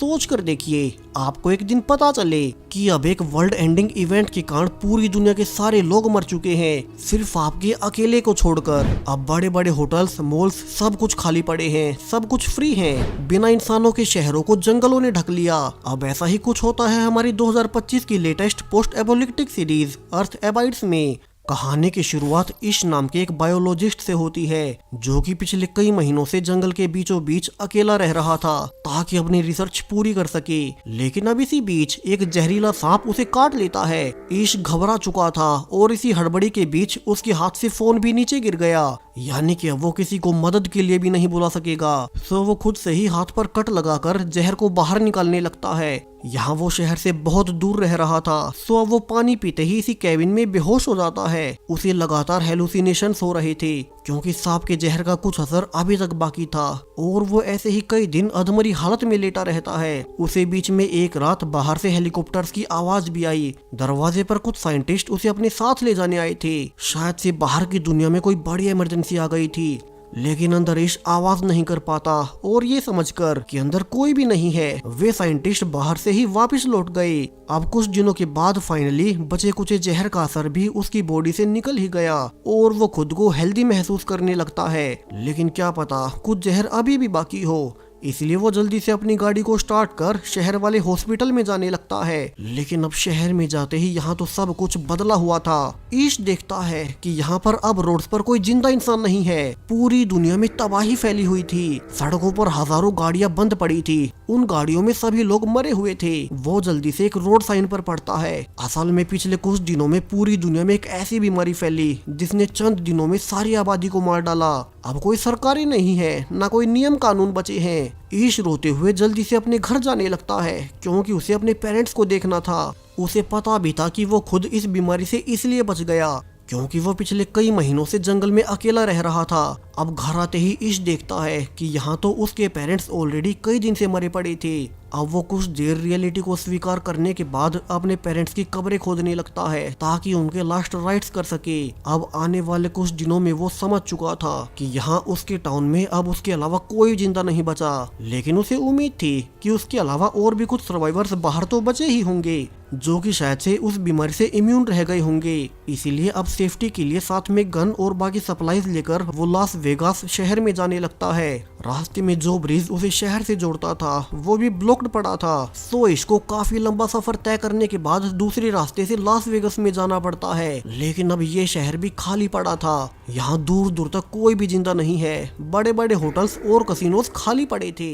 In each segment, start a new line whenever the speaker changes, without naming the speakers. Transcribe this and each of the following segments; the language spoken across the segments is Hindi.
सोच कर देखिए, आपको एक दिन पता चले कि अब एक वर्ल्ड एंडिंग इवेंट के कारण पूरी दुनिया के सारे लोग मर चुके हैं, सिर्फ आपके अकेले को छोड़कर। अब बड़े बड़े होटल्स, मॉल्स सब कुछ खाली पड़े हैं, सब कुछ फ्री है। बिना इंसानों के शहरों को जंगलों ने ढक लिया। अब ऐसा ही कुछ होता है हमारी 2025 की लेटेस्ट पोस्ट एपोलिप्टिक सीरीज अर्थ एबाइड्स में। कहानी की शुरुआत इश नाम के एक बायोलॉजिस्ट से होती है, जो कि पिछले कई महीनों से जंगल के बीचों बीच अकेला रह रहा था ताकि अपनी रिसर्च पूरी कर सके। लेकिन अब इसी बीच एक जहरीला सांप उसे काट लेता है। इश घबरा चुका था और इसी हड़बड़ी के बीच उसके हाथ से फोन भी नीचे गिर गया, यानी कि अब वो किसी को मदद के लिए भी नहीं बुला सकेगा। सो वो खुद से ही हाथ पर कट लगाकर जहर को बाहर निकालने लगता है। यहाँ वो शहर से बहुत दूर रह रहा था, सो अब वो पानी पीते ही इसी कैबिन में बेहोश हो जाता है। उसे लगातार हेलुसिनेशंस हो रहे थे क्योंकि सांप के जहर का कुछ असर अभी तक बाकी था, और वो ऐसे ही कई दिन अधमरी हालत में लेटा रहता है। उसे बीच में एक रात बाहर से हेलीकॉप्टर्स की आवाज भी आई। दरवाजे पर कुछ साइंटिस्ट उसे अपने साथ ले जाने आए थे। शायद से बाहर की दुनिया में कोई बड़ी इमरजेंसी आ गई थी, लेकिन अंदर इश आवाज नहीं कर पाता, और ये समझकर कि अंदर कोई भी नहीं है वे साइंटिस्ट बाहर से ही वापस लौट गए। अब कुछ दिनों के बाद फाइनली बचे कुचे जहर का असर भी उसकी बॉडी से निकल ही गया और वो खुद को हेल्दी महसूस करने लगता है। लेकिन क्या पता कुछ जहर अभी भी बाकी हो, इसलिए वो जल्दी से अपनी गाड़ी को स्टार्ट कर शहर वाले हॉस्पिटल में जाने लगता है। लेकिन अब शहर में जाते ही यहाँ तो सब कुछ बदला हुआ था। ईश देखता है कि यहाँ पर अब रोड्स पर कोई जिंदा इंसान नहीं है। पूरी दुनिया में तबाही फैली हुई थी। सड़कों पर हजारों गाड़ियां बंद पड़ी थी, उन गाड़ियों में सभी लोग मरे हुए थे। वो जल्दी से एक रोड साइन पर पड़ता है। असल में पिछले कुछ दिनों में पूरी दुनिया में एक ऐसी बीमारी फैली जिसने चंद दिनों में सारी आबादी को मार डाला। अब कोई सरकारी नहीं है, ना कोई नियम कानून बचे हैं। ईश रोते हुए जल्दी से अपने घर जाने लगता है क्योंकि उसे अपने पेरेंट्स को देखना था। उसे पता भी था कि वो खुद इस बीमारी से इसलिए बच गया क्योंकि वो पिछले कई महीनों से जंगल में अकेला रह रहा था। अब घर आते ही ईश देखता है कि यहाँ तो उसके पेरेंट्स ऑलरेडी कई दिन से मरे पड़े थे। अब वो कुछ देर रियलिटी को स्वीकार करने के बाद अपने पेरेंट्स की कब्रें खोदने लगता है ताकि उनके लास्ट राइट्स कर सके। अब आने वाले कुछ दिनों में वो समझ चुका था कि यहाँ उसके टाउन में अब उसके अलावा कोई जिंदा नहीं बचा, लेकिन उसे उम्मीद थी कि उसके अलावा और भी कुछ सर्वाइवर्स बाहर तो बचे ही होंगे जो कि शायद से उस बीमारी से इम्यून रह गए होंगे। इसीलिए अब सेफ्टी के लिए साथ में गन और बाकी सप्लाईज लेकर वो लास वेगास शहर में जाने लगता है। रास्ते में जो ब्रिज उसे शहर से जोड़ता था वो भी ब्लॉक्ड पड़ा था। सो इसको काफी लंबा सफर तय करने के बाद दूसरे रास्ते से लास वेगस में जाना पड़ता है। लेकिन अब ये शहर भी खाली पड़ा था। यहाँ दूर दूर तक कोई भी जिंदा नहीं है। बड़े बड़े होटल्स और कसिनोज खाली पड़े थे।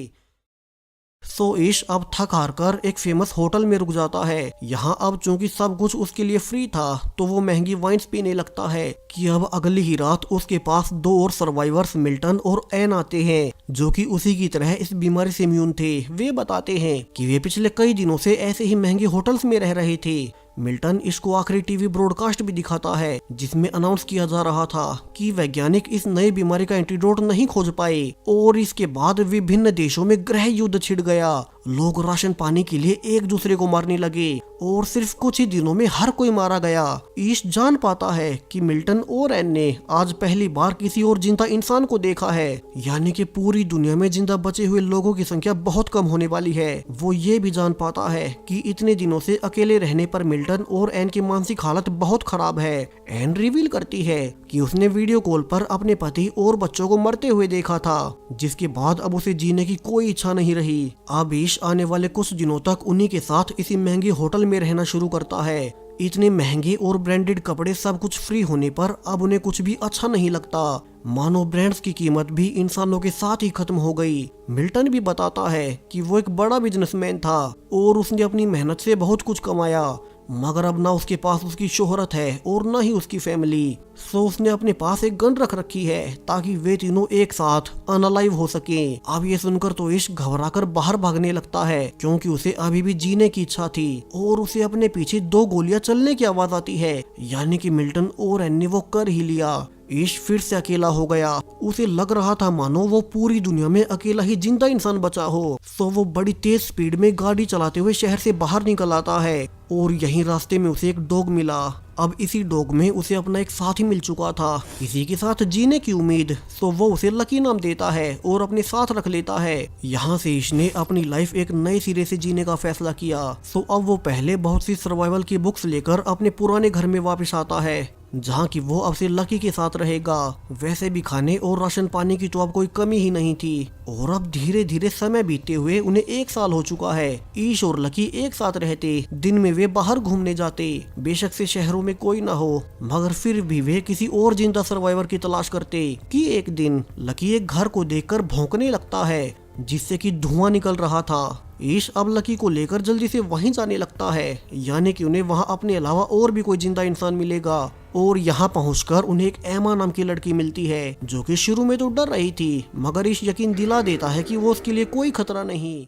सो ईश अब थक हार कर एक फेमस होटल में रुक जाता है। यहाँ अब चूंकि सब कुछ उसके लिए फ्री था तो वो महंगी वाइन्स पीने लगता है कि अब अगली ही रात उसके पास दो और सर्वाइवर्स मिल्टन और एन आते हैं जो कि उसी की तरह इस बीमारी से इम्यून थे। वे बताते हैं कि वे पिछले कई दिनों से ऐसे ही महंगे होटल्स में रह रहे थे। मिल्टन इसको आखिरी टीवी ब्रॉडकास्ट भी दिखाता है जिसमें अनाउंस किया जा रहा था कि वैज्ञानिक इस नई बीमारी का एंटीडोट नहीं खोज पाए और इसके बाद विभिन्न देशों में गृह युद्ध छिड़ गया। लोग राशन पाने के लिए एक दूसरे को मारने लगे और सिर्फ कुछ ही दिनों में हर कोई मारा गया। ईश जान पाता है कि मिल्टन और एन ने आज पहली बार किसी और जिंदा इंसान को देखा है, यानी कि पूरी दुनिया में जिंदा बचे हुए लोगों की संख्या बहुत कम होने वाली है। वो ये भी जान पाता है कि इतने दिनों से अकेले रहने पर मिल्टन और एन की मानसिक हालत बहुत खराब है। एन रिवील करती है कि उसने वीडियो कॉल पर अपने पति और बच्चों को मरते हुए देखा था, जिसके बाद अब उसे जीने की कोई इच्छा नहीं रही। अब ईश आने वाले कुछ दिनों तक उन्हीं के साथ इसी महंगे होटल में रहना शुरू करता है। इतने महंगे और ब्रांडेड कपड़े सब कुछ फ्री होने पर अब उन्हें कुछ भी अच्छा नहीं लगता, मानो ब्रांड्स की कीमत भी इंसानों के साथ ही खत्म हो गई। मिल्टन भी बताता है कि वो एक बड़ा बिजनेसमैन था और उसने अपनी मेहनत से बहुत कुछ कमाया, मगर अब ना उसके पास उसकी शोहरत है और ना ही उसकी फैमिली। सो उसने अपने पास एक गन रख रखी है ताकि वे तीनों एक साथ अनअलाइव हो सके। अब ये सुनकर तो ईश घबराकर बाहर भागने लगता है क्योंकि उसे अभी भी जीने की इच्छा थी और उसे अपने पीछे दो गोलियां चलने की आवाज आती है, यानी कि मिल्टन और एन ने वो कर ही लिया। ईश फिर से अकेला हो गया। उसे लग रहा था मानो वो पूरी दुनिया में अकेला ही जिंदा इंसान बचा हो। सो वो बड़ी तेज स्पीड में गाड़ी चलाते हुए शहर से बाहर निकल आता है और यहीं रास्ते में उसे एक डॉग मिला। अब इसी डॉग में उसे अपना एक साथी मिल चुका था, इसी के साथ जीने की उम्मीद। तो वो उसे लकी नाम देता है और अपने साथ रख लेता है। यहाँ से इसने अपनी लाइफ एक नए सिरे से जीने का फैसला किया। तो अब वो पहले बहुत सी सर्वाइवल की बुक्स लेकर अपने पुराने घर में वापस आता है, जहाँ की वो अब से लकी के साथ रहेगा। वैसे भी खाने और राशन पानी की तो अब कोई कमी ही नहीं थी। और अब धीरे धीरे समय बीतते हुए उन्हें 1 साल हो चुका है। ईश और लकी एक साथ रहते, दिन में वे बाहर घूमने जाते, बेशक से शहरों में कोई ना हो, मगर फिर भी वे किसी और जिंदा सर्वाइवर की तलाश करते। कि एक दिन लकी एक घर को देखकर भौंकने लगता है, जिससे कि धुआं निकल रहा था। ईश अब लकी को लेकर जल्दी से वहीं जाने लगता है, यानी कि उन्हें वहां अपने अलावा और भी कोई जिंदा इंसान मिलेगा। और यहाँ पहुंचकर उन्हें एक एमा नाम की लड़की मिलती है, जो कि शुरू में तो डर रही थी, मगर ईश यकीन दिला देता है कि वो उसके लिए कोई खतरा नहीं।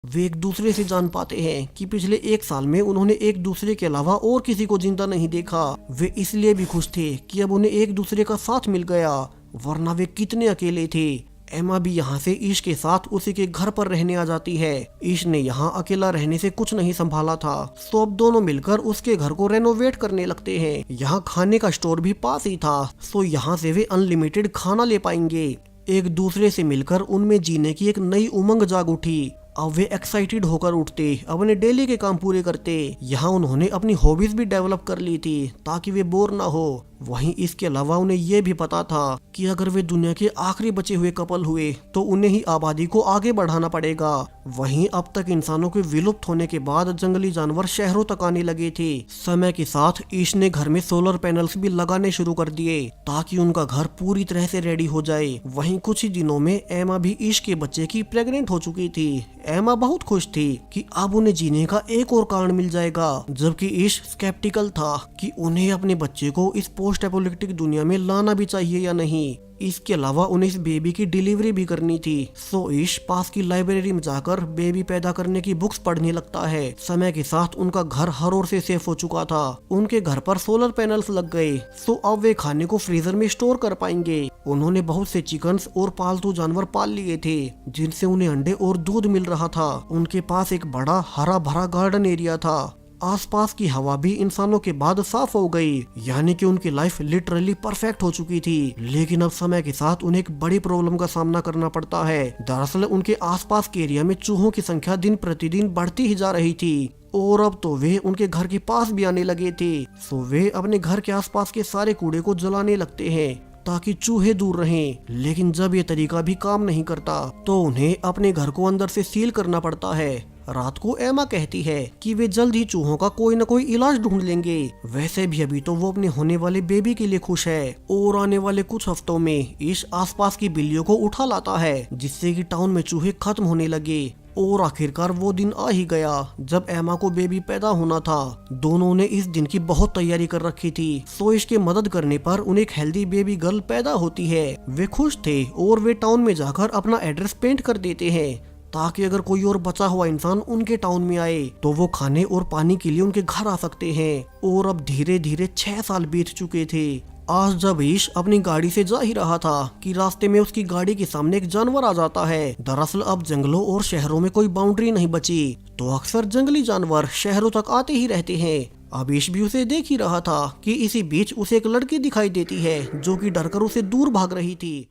वे एक दूसरे से जान पाते हैं कि पिछले 1 साल में उन्होंने एक दूसरे के अलावा और किसी को जिंदा नहीं देखा। वे इसलिए भी खुश थे कि अब उन्हें एक दूसरे का साथ मिल गया, वरना वे कितने अकेले थे। एमा भी यहाँ से ईश के साथ उसी के घर पर रहने आ जाती है। ईश ने यहाँ अकेला रहने से कुछ नहीं संभाला था, तो अब दोनों मिलकर उसके घर को रेनोवेट करने लगते हैं। यहाँ खाने का स्टोर भी पास ही था, तो यहाँ से वे अनलिमिटेड खाना ले पाएंगे। एक दूसरे से मिलकर उनमें जीने की एक नई उमंग जाग उठी। अब वे एक्साइटेड होकर उठते, अपने डेली के काम पूरे करते। यहाँ उन्होंने अपनी हॉबीज भी डेवलप कर ली थी, ताकि वे बोर ना हो। वहीं इसके अलावा उन्हें यह भी पता था कि अगर वे दुनिया के आखिरी बचे हुए कपल हुए तो उन्हें ही आबादी को आगे बढ़ाना पड़ेगा। वहीं अब तक इंसानों के विलुप्त होने के बाद जंगली जानवर शहरों तक आने लगे थे। समय के साथ ईश ने घर में सोलर पैनल्स भी लगाने शुरू कर दिए, ताकि उनका घर पूरी तरह से रेडी हो जाए। वहीं कुछ ही दिनों में एमा भी ईश के बच्चे की प्रेग्नेंट हो चुकी थी। एमा बहुत खुश थी कि अब उन्हें जीने का एक और कारण मिल जाएगा, जबकि ईश स्केप्टिकल था कि उन्हें अपने बच्चे को इस पोस्ट एपोलिटिक दुनिया में लाना भी चाहिए या नहीं। इसके अलावा उन्हें इस बेबी की डिलीवरी भी करनी थी। सो ईश पास की लाइब्रेरी में जाकर बेबी पैदा करने की बुक्स पढ़ने लगता है। समय के साथ उनका घर हर ओर से सेफ हो चुका था। उनके घर पर सोलर पैनल्स लग गए, सो अब वे खाने को फ्रीजर में स्टोर कर पाएंगे। उन्होंने बहुत से चिकन्स और पालतू जानवर पाल लिए थे, जिनसे उन्हें अंडे और दूध मिल रहा था। उनके पास एक बड़ा हरा भरा गार्डन एरिया था। आसपास की हवा भी इंसानों के बाद साफ हो गई, यानी कि उनकी लाइफ लिटरली परफेक्ट हो चुकी थी। लेकिन अब समय के साथ उन्हें एक बड़ी प्रॉब्लम का सामना करना पड़ता है। दरअसल उनके आसपास के एरिया में चूहों की संख्या दिन प्रतिदिन बढ़ती ही जा रही थी, और अब तो वे उनके घर के पास भी आने लगे थे। सो वे अपने घर के आसपास के सारे कूड़े को जलाने लगते हैं, ताकि चूहे दूर रहें। लेकिन जब ये तरीका भी काम नहीं करता, तो उन्हें अपने घर को अंदर से सील करना पड़ता है। रात को एमा कहती है कि वे जल्द ही चूहों का कोई न कोई इलाज ढूंढ लेंगे। वैसे भी अभी तो वो अपने होने वाले बेबी के लिए खुश है। और आने वाले कुछ हफ्तों में ईश आसपास की बिल्लियों को उठा लाता है, जिससे कि टाउन में चूहे खत्म होने लगे। और आखिरकार वो दिन आ ही गया जब एमा को बेबी पैदा होना था। दोनों ने इस दिन की बहुत तैयारी कर रखी थी। सो इसके मदद करने पर उन्हें एक हेल्दी बेबी गर्ल पैदा होती है। वे खुश थे और वे टाउन में जाकर अपना एड्रेस पेंट कर देते हैं, ताकि अगर कोई और बचा हुआ इंसान उनके टाउन में आए तो वो खाने और पानी के लिए उनके घर आ सकते हैं। और अब धीरे धीरे 6 साल बीत चुके थे। आज जब ईश अपनी गाड़ी से जा ही रहा था कि रास्ते में उसकी गाड़ी के सामने एक जानवर आ जाता है। दरअसल अब जंगलों और शहरों में कोई बाउंड्री नहीं बची, तो अक्सर जंगली जानवर शहरों तक आते ही रहते हैं। अब ईश भी उसे देख ही रहा था कि इसी बीच उसे एक लड़की दिखाई देती है, जो कि डरकर उसे दूर भाग रही थी।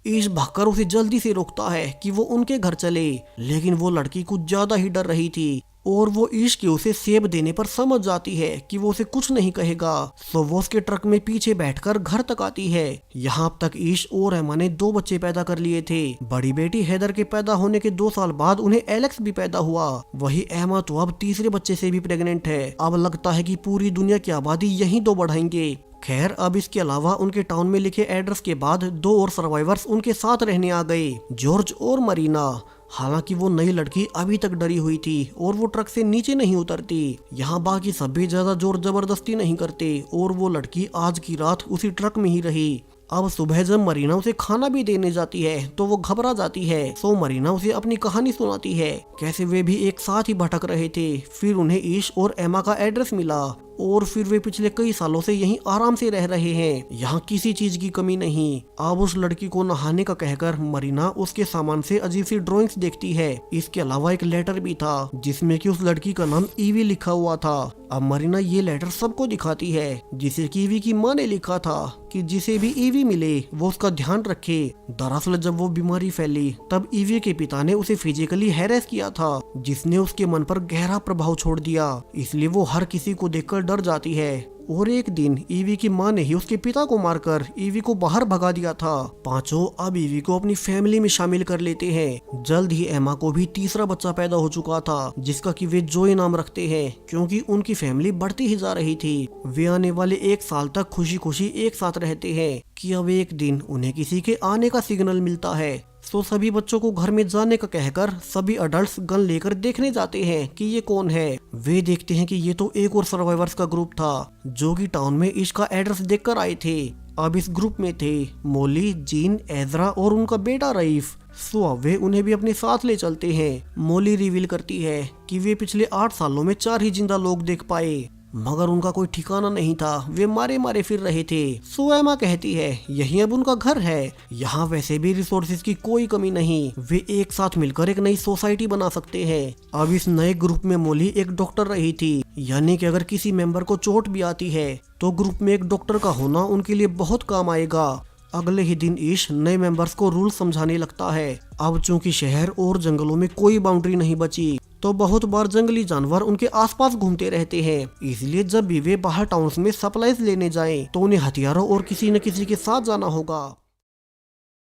ईश भागकर उसे जल्दी से रोकता है कि वो उनके घर चले, लेकिन वो लड़की कुछ ज्यादा ही डर रही थी। और वो ईश के उसे सेब देने पर समझ जाती है कि वो उसे कुछ नहीं कहेगा। तो वो उसके ट्रक में पीछे बैठकर घर तक आती है। यहाँ अब तक ईश और एमा ने 2 बच्चे पैदा कर लिए थे। बड़ी बेटी हैदर के पैदा होने के 2 साल बाद उन्हें एलेक्स भी पैदा हुआ। वही एमा तो अब तीसरे बच्चे से भी प्रेग्नेंट है। अब लगता है कि पूरी दुनिया की आबादी यहीं 2 बढ़ाएंगे। खैर, अब इसके अलावा उनके टाउन में लिखे एड्रेस के बाद 2 और सर्वाइवर्स उनके साथ रहने आ गए, जॉर्ज और मरीना। हालांकि वो नई लड़की अभी तक डरी हुई थी और वो ट्रक से नीचे नहीं उतरती। यहाँ बाकी सब भी ज्यादा जोर जबरदस्ती नहीं करते और वो लड़की आज की रात उसी ट्रक में ही रही। अब सुबह जब मरीना उसे खाना भी देने जाती है तो वो घबरा जाती है। सो मरीना उसे अपनी कहानी सुनाती है, कैसे वे भी एक साथ ही भटक रहे थे। फिर उन्हें ईश और एमा का एड्रेस मिला और फिर वे पिछले कई सालों से यहीं आराम से रह रहे हैं। यहाँ किसी चीज की कमी नहीं। अब उस लड़की को नहाने का कहकर मरीना उसके सामान से अजीब सी ड्राइंग्स देखती है। इसके अलावा एक लेटर भी था जिसमें कि उस लड़की का नाम ईवी लिखा हुआ था। अब मरीना ये लेटर सबको दिखाती है, जिसे कि ईवी की माँ ने लिखा था कि जिसे भी ईवी मिले वो उसका ध्यान रखे। दरअसल जब वो बीमारी फैली तब ईवी के पिता ने उसे फिजिकली हैरेस किया था, जिसने उसके मन पर गहरा प्रभाव छोड़ दिया। इसलिए वो हर किसी को देखकर डर जाती है। और एक दिन ईवी की माँ ने ही उसके पिता को मारकर ईवी को बाहर भगा दिया था। पांचों अब ईवी को अपनी फैमिली में शामिल कर लेते हैं। जल्द ही एमा को भी तीसरा बच्चा पैदा हो चुका था, जिसका कि वे जोई नाम रखते हैं, क्योंकि उनकी फैमिली बढ़ती ही जा रही थी। वे आने वाले 1 साल तक खुशी खुशी एक साथ रहते हैं कि अब एक दिन उन्हें किसी के आने का सिग्नल मिलता है। तो सभी बच्चों को घर में जाने का कहकर सभी अडल्ट्स गन लेकर देखने जाते हैं कि ये कौन है। वे देखते हैं कि ये तो एक और सर्वाइवर्स का ग्रुप था जो कि टाउन में इसका एड्रेस देखकर आए थे। अब इस ग्रुप में थे मोली, जीन, एजरा और उनका बेटा रईफ। सो अब वे उन्हें भी अपने साथ ले चलते हैं। मोली रिवील करती है कि वे पिछले 8 सालों में 4 ही जिंदा लोग देख पाए, मगर उनका कोई ठिकाना नहीं था। वे मारे मारे फिर रहे थे। सो एमा कहती है यही अब उनका घर है। यहाँ वैसे भी रिसोर्सेज की कोई कमी नहीं। वे एक साथ मिलकर एक नई सोसाइटी बना सकते हैं। अब इस नए ग्रुप में मोली एक डॉक्टर रही थी, यानी कि अगर किसी मेंबर को चोट भी आती है तो ग्रुप में एक डॉक्टर का होना उनके लिए बहुत काम आएगा। अगले ही दिन ईश नए मेंबर्स को रूल समझाने लगता है। अब चूंकि शहर और जंगलों में कोई बाउंड्री नहीं बची तो बहुत बार जंगली जानवर उनके आसपास घूमते रहते हैं। इसलिए जब भी वे बाहर टाउन्स में सप्लाईज लेने जाएं तो उन्हें हथियारों और किसी न किसी के साथ जाना होगा।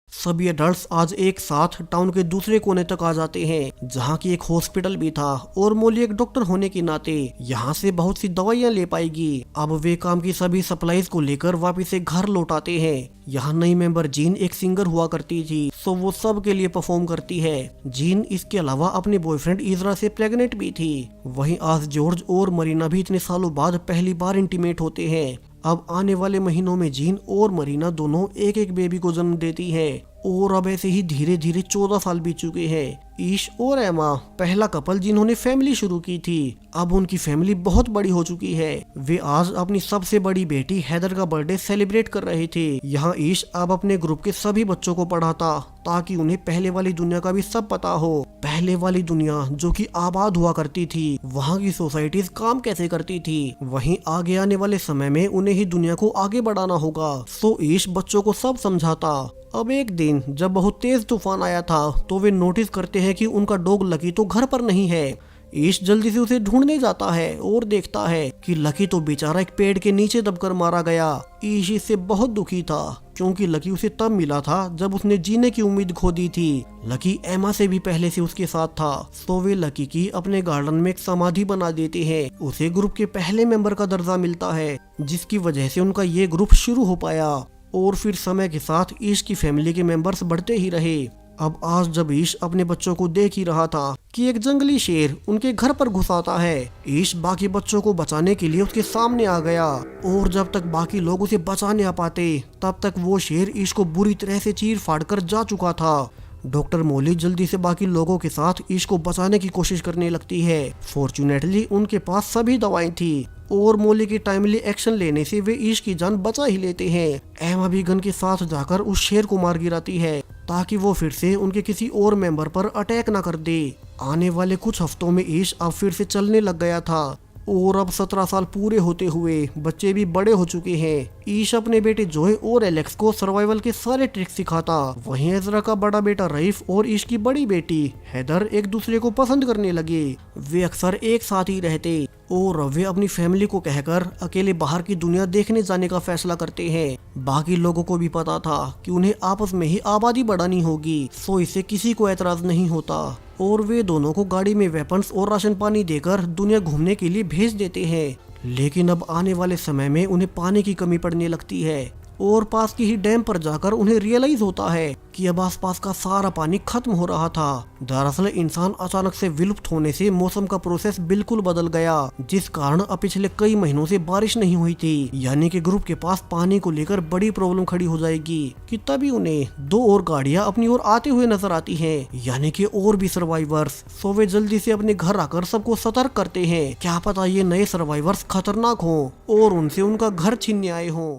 सभी अडल्ट्स आज एक साथ टाउन के दूसरे कोने तक आ जाते हैं, जहाँ की एक हॉस्पिटल भी था और मोली एक डॉक्टर होने के नाते यहाँ से बहुत सी दवाइयाँ ले पाएगी। अब वे काम की सभी सप्लाईज को लेकर वापिस से घर लौट आते हैं। यहाँ नई मेंबर जीन एक सिंगर हुआ करती थी, सो वो सब के लिए परफॉर्म करती है। जीन इसके अलावा अपने बॉयफ्रेंड इजरा से प्रेग्नेंट भी थी। वहीं आज जॉर्ज और मरीना भी इतने सालों बाद पहली बार इंटीमेट होते हैं। अब आने वाले महीनों में जीन और मरीना दोनों एक एक बेबी को जन्म देती है और अब ऐसे ही धीरे धीरे 14 साल बीत चुके हैं। ईश और एमा पहला कपल जिन्होंने फैमिली शुरू की थी, अब उनकी फैमिली बहुत बड़ी हो चुकी है। वे आज अपनी सबसे बड़ी बेटी हैदर का बर्थडे सेलिब्रेट कर रहे थे। यहाँ ईश अब अपने ग्रुप के सभी बच्चों को पढ़ाता ताकि उन्हें पहले वाली दुनिया का भी सब पता हो। पहले वाली दुनिया जो कि आबाद हुआ करती थी, वहाँ की सोसाइटीज काम कैसे करती थी, वहीं आगे आने वाले समय में उन्हें ही दुनिया को आगे बढ़ाना होगा। सो ईश बच्चों को सब समझाता। अब एक दिन जब बहुत तेज तूफान आया था तो वे नोटिस करते हैं कि उनका डॉग लकी तो घर पर नहीं है। ईश जल्दी से उसे ढूंढने जाता है और देखता है कि लकी तो बेचारा एक पेड़ के नीचे दबकर मारा गया। ईश इससे बहुत दुखी था क्योंकि लकी उसे तब मिला था जब उसने जीने की उम्मीद खो दी थी। लकी एमा से भी पहले से उसके साथ था, तो वे लकी की अपने गार्डन में एक समाधि बना देते हैं। उसे ग्रुप के पहले मेंबर का दर्जा मिलता है, जिसकी वजह से उनका ये ग्रुप शुरू हो पाया। और फिर समय के साथ ईश की फैमिली के मेंबर्स बढ़ते ही रहे। अब आज जब ईश अपने बच्चों को देख ही रहा था कि एक जंगली शेर उनके घर पर घुस आता है, ईश बाकी बच्चों को बचाने के लिए उसके सामने आ गया और जब तक बाकी लोग उसे बचाने आ पाते तब तक वो शेर ईश को बुरी तरह से चीर फाड़ कर जा चुका था। डॉक्टर मोली जल्दी से बाकी लोगों के साथ ईश को बचाने की कोशिश करने लगती है। फॉर्चुनेटली उनके पास सभी दवाएं थी और मोली की टाइमली एक्शन लेने से वे ईश की जान बचा ही लेते हैं। एमा भी गन के साथ जाकर उस शेर को मार गिराती है ताकि वो फिर से उनके किसी और मेंबर पर अटैक न कर दे। आने वाले कुछ हफ्तों में ईश अब फिर से चलने लग गया था और अब 17 साल पूरे होते हुए बच्चे भी बड़े हो चुके हैं। ईश अपने बेटे जोय और एलेक्स को सर्वाइवल के सारे ट्रिक्स सिखाता। वहीं एजरा का बड़ा बेटा रईफ और ईश की बड़ी बेटी हैदर एक दूसरे को पसंद करने लगे। वे अक्सर एक साथ ही रहते और वे अपनी फैमिली को कहकर अकेले बाहर की दुनिया देखने जाने का फैसला करते हैं। बाकी लोगों को भी पता था कि उन्हें आपस में ही आबादी बढ़ानी होगी, सो इससे किसी को एतराज नहीं होता और वे दोनों को गाड़ी में वेपन्स और राशन पानी देकर दुनिया घूमने के लिए भेज देते हैं। लेकिन अब आने वाले समय में उन्हें पानी की कमी पड़ने लगती है। और पास की ही डैम पर जाकर उन्हें रियलाइज होता है कि अब आसपास का सारा पानी खत्म हो रहा था। दरअसल इंसान अचानक से विलुप्त होने से मौसम का प्रोसेस बिल्कुल बदल गया, जिस कारण अब पिछले कई महीनों से बारिश नहीं हुई थी। यानी कि ग्रुप के पास पानी को लेकर बड़ी प्रॉब्लम खड़ी हो जाएगी कि तभी उन्हें 2 और गाड़ियां अपनी ओर आते हुए नजर आती हैं, यानी कि और भी सर्वाइवर्स। सो वे जल्दी से अपने घर आकर सबको सतर्क करते हैं, क्या पता ये नए सर्वाइवर्स खतरनाक हों और उनसे उनका घर छीनने आए हों।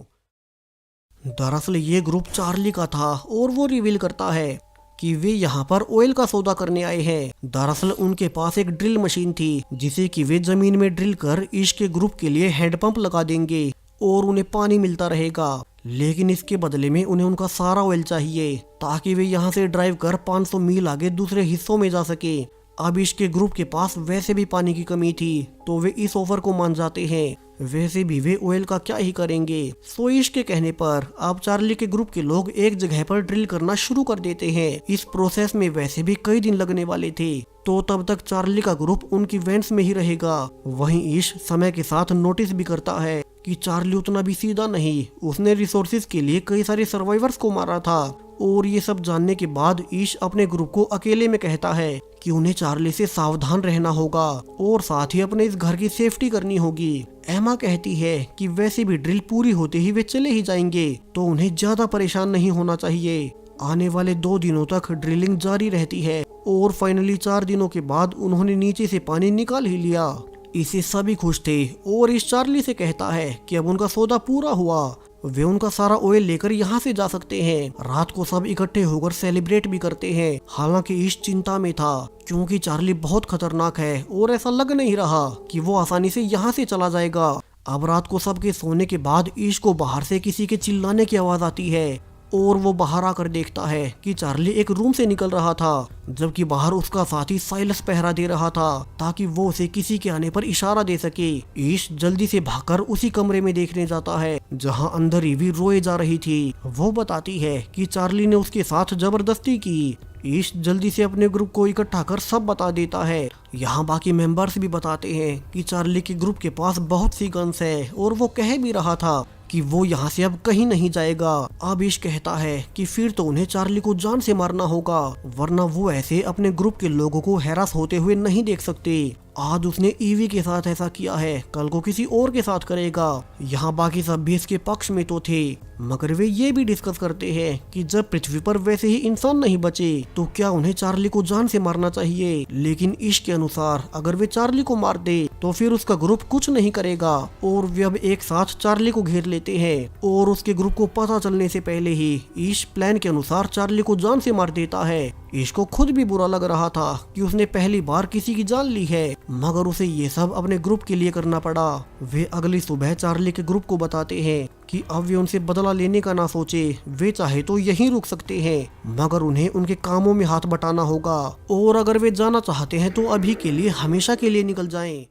दरअसल ये ग्रुप चार्ली का था और वो रिवील करता है कि वे यहाँ पर ऑयल का सौदा करने आए हैं। दरअसल उनके पास एक ड्रिल मशीन थी जिसे कि वे जमीन में ड्रिल कर ईश के ग्रुप के लिए हैंडपंप लगा देंगे और उन्हें पानी मिलता रहेगा। लेकिन इसके बदले में उन्हें उनका सारा ऑयल चाहिए ताकि वे यहाँ से ड्राइव कर 500 मील आगे दूसरे हिस्सों में जा सके। अब इसके ग्रुप के पास वैसे भी पानी की कमी थी तो वे इस ऑफर को मान जाते हैं। वैसे भी वे ऑयल का क्या ही करेंगे। सो इश के कहने पर अब चार्ली के ग्रुप के लोग एक जगह पर ड्रिल करना शुरू कर देते हैं। इस प्रोसेस में वैसे भी कई दिन लगने वाले थे तो तब तक चार्ली का ग्रुप उनकी वेंट्स में ही रहेगा। वहीं ईश समय के साथ नोटिस भी करता है कि चार्ली उतना भी सीधा नहीं, उसने रिसोर्सेज के लिए कई सारे सर्वाइवर्स को मारा था। और ये सब जानने के बाद ईश अपने ग्रुप को अकेले में कहता है कि उन्हें चार्ली से सावधान रहना होगा और साथ ही अपने इस घर की सेफ्टी करनी होगी। एमा कहती है कि वैसे भी ड्रिल पूरी होते ही वे चले ही जाएंगे तो उन्हें ज्यादा परेशान नहीं होना चाहिए। आने वाले 2 दिनों तक ड्रिलिंग जारी रहती है और फाइनली 4 दिनों के बाद उन्होंने नीचे से पानी निकाल ही लिया। इसे सभी खुश थे और इस चार्ली से कहता है कि अब उनका सौदा पूरा हुआ, वे उनका सारा ऑयल लेकर यहाँ से जा सकते हैं। रात को सब इकट्ठे होकर सेलिब्रेट भी करते हैं। हालांकि ईश चिंता में था क्योंकि चार्ली बहुत खतरनाक है और ऐसा लग नहीं रहा कि वो आसानी से यहाँ से चला जाएगा। अब रात को सबके सोने के बाद ईश को बाहर से किसी के चिल्लाने की आवाज आती है और वो बाहर आकर देखता है कि चार्ली एक रूम से निकल रहा था, जबकि बाहर उसका साथी साइलस पहरा दे रहा था ताकि वो उसे किसी के आने पर इशारा दे सके। ईश जल्दी से भागकर उसी कमरे में देखने जाता है जहां अंदर ईवी रोए जा रही थी। वो बताती है कि चार्ली ने उसके साथ जबरदस्ती की। ईश जल्दी से अपने ग्रुप को इकट्ठा कर सब बता देता है। यहाँ बाकी मेंबर्स भी बताते हैं कि चार्ली के ग्रुप के पास बहुत सी गन्स है और वो कह भी रहा था कि वो यहाँ से अब कहीं नहीं जाएगा। अब ईश कहता है कि फिर तो उन्हें चार्ली को जान से मारना होगा, वरना वो ऐसे अपने ग्रुप के लोगों को हैरास होते हुए नहीं देख सकते। आज उसने ईवी के साथ ऐसा किया है, कल को किसी और के साथ करेगा। यहाँ बाकी सब भी इसके पक्ष में तो थे, मगर वे ये भी डिस्कस करते हैं कि जब पृथ्वी पर वैसे ही इंसान नहीं बचे तो क्या उन्हें चार्ली को जान से मारना चाहिए। लेकिन ईश के अनुसार अगर वे चार्ली को मार दे तो फिर उसका ग्रुप कुछ नहीं करेगा और वे अब एक साथ चार्ली को घेर लेते हैं। और उसके ग्रुप को पता चलने से पहले ही ईश प्लान के अनुसार चार्ली को जान से मार देता है। ईश को खुद भी बुरा लग रहा था कि उसने पहली बार किसी की जान ली है, मगर उसे ये सब अपने ग्रुप के लिए करना पड़ा। वे अगली सुबह चार्ली के ग्रुप को बताते हैं कि अब वे उनसे बदला लेने का ना सोचे, वे चाहे तो यहीं रुक सकते हैं, मगर उन्हें उनके कामों में हाथ बटाना होगा और अगर वे जाना चाहते हैं तो अभी के लिए हमेशा के लिए निकल जाएं।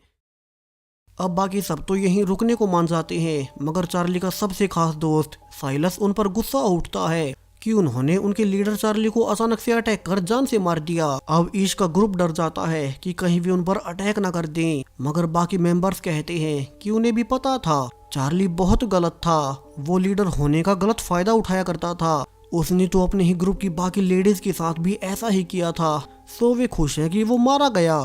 अब बाकी सब तो यहीं रुकने को मान जाते हैं, मगर चार्ली का सबसे खास दोस्त साइलस उन पर गुस्सा उठता है कि उन्होंने उनके लीडर चार्ली को अचानक से अटैक कर जान से मार दिया। अब ईश का ग्रुप डर जाता है कि कहीं भी उन पर अटैक ना कर दें, मगर बाकी मेंबर्स कहते हैं कि उन्हें भी पता था चार्ली बहुत गलत था, वो लीडर होने का गलत फायदा उठाया करता था। उसने तो अपने ही ग्रुप की बाकी लेडीज के साथ भी ऐसा ही किया था। सो वे खुश हैं कि वो मारा गया।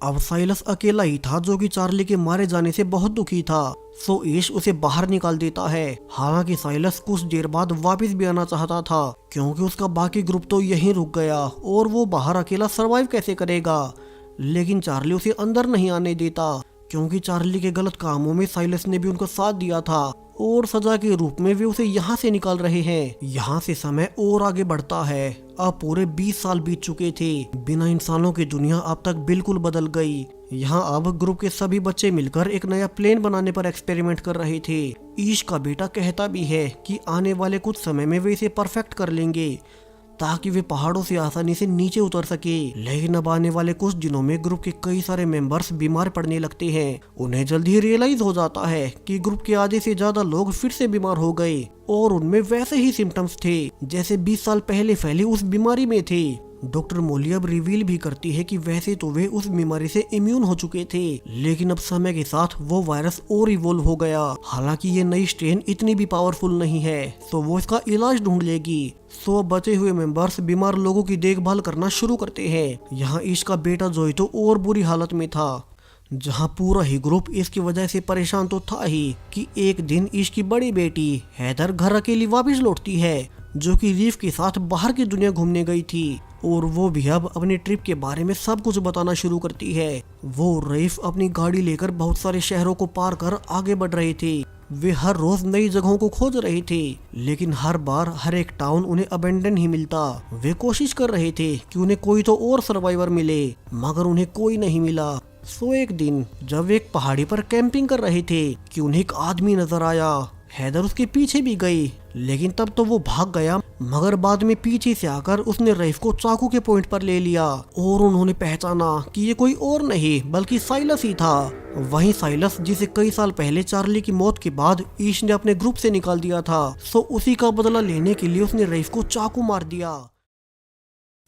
अब साइलस अकेला ही था जो कि चार्ली के मारे जाने से बहुत दुखी था। सो ईश उसे बाहर निकाल देता है। हालांकि साइलस कुछ देर बाद वापस भी आना चाहता था क्योंकि उसका बाकी ग्रुप तो यहीं रुक गया और वो बाहर अकेला सरवाइव कैसे करेगा। लेकिन चार्ली उसे अंदर नहीं आने देता क्योंकि चार्ली के गलत कामों में साइलस ने भी उनका साथ दिया था और सजा के रूप में वे उसे यहाँ से निकाल रहे हैं। यहाँ से समय और आगे बढ़ता है। अब पूरे 20 साल बीत चुके थे। बिना इंसानों की दुनिया अब तक बिल्कुल बदल गई। यहाँ अब ग्रुप के सभी बच्चे मिलकर एक नया प्लेन बनाने पर एक्सपेरिमेंट कर रहे थे। ईश का बेटा कहता भी है कि आने वाले कुछ समय में वे इसे परफेक्ट कर लेंगे ताकि वे पहाड़ों से आसानी से नीचे उतर सके। लेकिन अब आने वाले कुछ दिनों में ग्रुप के कई सारे मेंबर्स बीमार पड़ने लगते हैं। उन्हें जल्द ही रियलाइज हो जाता है कि ग्रुप के आधे से ज्यादा लोग फिर से बीमार हो गए और उनमें वैसे ही सिम्टम्स थे जैसे 20 साल पहले फैली उस बीमारी में थे। डॉक्टर मोली अब रिवील भी करती है कि वैसे तो वे उस बीमारी से इम्यून हो चुके थे, लेकिन अब समय के साथ वो वायरस और इवोल्व हो गया। हालांकि ये नई स्ट्रेन इतनी भी पावरफुल नहीं है, तो वो इसका इलाज ढूंढ लेगी। सो अब बचे हुए मेंबर्स बीमार लोगों की देखभाल करना शुरू करते हैं। यहाँ ईश का बेटा जोई तो और बुरी हालत में था, जहाँ पूरा ही ग्रुप इसकी वजह से परेशान तो था ही कि एक दिन ईश की बड़ी बेटी हैदर घर अकेली वापस लौटती है, जो कि रीफ के साथ बाहर की दुनिया घूमने गई थी, और वो भी अब अपनी ट्रिप के बारे में सब कुछ बताना शुरू करती है। वो रीफ अपनी गाड़ी लेकर बहुत सारे शहरों को पार कर आगे बढ़ रहे थे। वे हर रोज नई जगहों को खोज रहे थे, लेकिन हर बार हर एक टाउन उन्हें अबेंडन ही मिलता। वे कोशिश कर रहे थे कि उन्हें कोई तो और सर्वाइवर मिले, मगर उन्हें कोई नहीं मिला। सो एक दिन जब वे एक पहाड़ी पर कैंपिंग कर रहे थे कि उन्हें एक आदमी नजर आया। हैदर उसके पीछे भी गई, लेकिन तब तो वो भाग गया, मगर बाद में पीछे से आकर उसने रईफ को चाकू के पॉइंट पर ले लिया और उन्होंने पहचाना कि ये कोई और नहीं बल्कि साइलस ही था। वही साइलस जिसे कई साल पहले चार्ली की मौत के बाद ईश ने अपने ग्रुप से निकाल दिया था। सो उसी का बदला लेने के लिए उसने रईफ को चाकू मार दिया,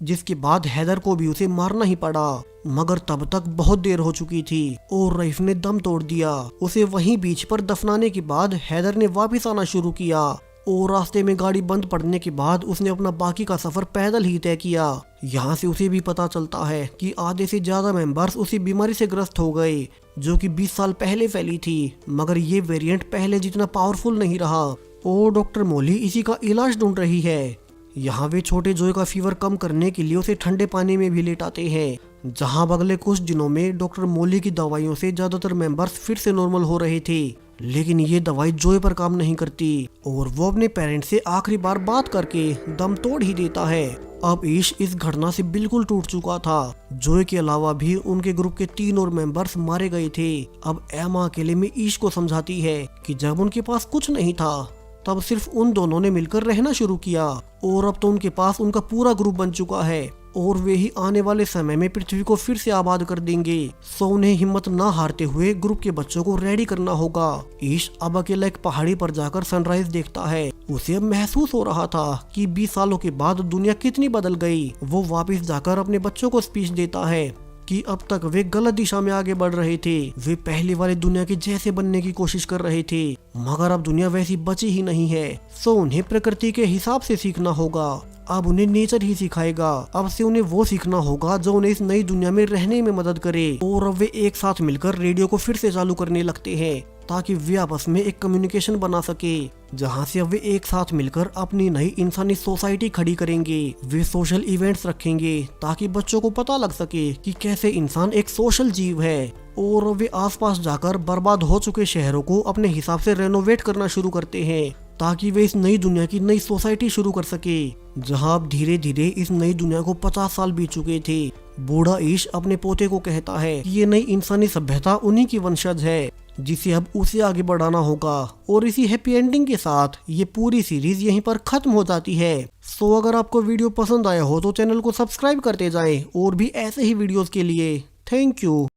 जिसके बाद हैदर को भी उसे मारना ही पड़ा। मगर तब तक बहुत देर हो चुकी थी और रईफ ने दम तोड़ दिया। उसे वहीं बीच पर दफनाने के बाद हैदर ने वापस आना शुरू किया और रास्ते में गाड़ी बंद पड़ने के बाद उसने अपना बाकी का सफर पैदल ही तय किया। यहाँ से उसे भी पता चलता है कि आधे से ज्यादा मेंबर्स उसी बीमारी से ग्रस्त हो गए, जो कि 20 साल पहले फैली थी, मगर ये वेरिएंट पहले जितना पावरफुल नहीं रहा और डॉक्टर मोली इसी का इलाज ढूंढ रही है। यहाँ वे छोटे जोए का फीवर कम करने के लिए उसे ठंडे पानी में भी लेटाते हैं, जहाँ अगले कुछ दिनों में डॉक्टर मोली की दवाइयों से ज्यादातर मेंबर्स फिर से नॉर्मल हो रहे थे। लेकिन ये दवाई जोए पर काम नहीं करती और वो अपने पेरेंट्स से आखिरी बार बात करके दम तोड़ ही देता है। अब ईश इस घटना से बिल्कुल टूट चुका था। जोए के अलावा भी उनके ग्रुप के 3 और मेंबर्स मारे गए थे। अब एमा अकेले में ईश को समझाती है कि जब उनके पास कुछ नहीं था तब सिर्फ उन दोनों ने मिलकर रहना शुरू किया, और अब तो उनके पास उनका पूरा ग्रुप बन चुका है और वे ही आने वाले समय में पृथ्वी को फिर से आबाद कर देंगे। सो उन्हें हिम्मत ना हारते हुए ग्रुप के बच्चों को रेडी करना होगा। ईश अब अकेला एक पहाड़ी पर जाकर सनराइज देखता है। उसे अब महसूस हो रहा था कि 20 सालों के बाद दुनिया कितनी बदल गई। वो वापस जाकर अपने बच्चों को स्पीच देता है कि अब तक वे गलत दिशा में आगे बढ़ रहे थे। वे पहले वाली दुनिया के जैसे बनने की कोशिश कर रहे थे, मगर अब दुनिया वैसी बची ही नहीं है। सो उन्हें प्रकृति के हिसाब से सीखना होगा। अब उन्हें नेचर ही सिखाएगा। अब से उन्हें वो सीखना होगा जो उन्हें इस नई दुनिया में रहने में मदद करे। और अब वे एक साथ मिलकर रेडियो को फिर से चालू करने लगते हैं, ताकि वे आपस में एक कम्युनिकेशन बना सके, जहाँ से अब वे एक साथ मिलकर अपनी नई इंसानी सोसाइटी खड़ी करेंगे। वे सोशल इवेंट्स रखेंगे ताकि बच्चों को पता लग सके कि कैसे इंसान एक सोशल जीव है। और वे आसपास जाकर बर्बाद हो चुके शहरों को अपने हिसाब से रेनोवेट करना शुरू करते हैं, ताकि वे इस नई दुनिया की नई सोसाइटी शुरू कर सके, जहाँ अब धीरे धीरे इस नई दुनिया को 50 साल बीत चुके थे। बूढ़ा ईश अपने पोते को कहता है कि ये नई इंसानी सभ्यता उन्हीं की वंशज है, जिसे अब उसे आगे बढ़ाना होगा। और इसी हैप्पी एंडिंग के साथ ये पूरी सीरीज यहीं पर खत्म हो जाती है। सो अगर आपको वीडियो पसंद आया हो तो चैनल को सब्सक्राइब करते जाएं और भी ऐसे ही वीडियोस के लिए। Thank you.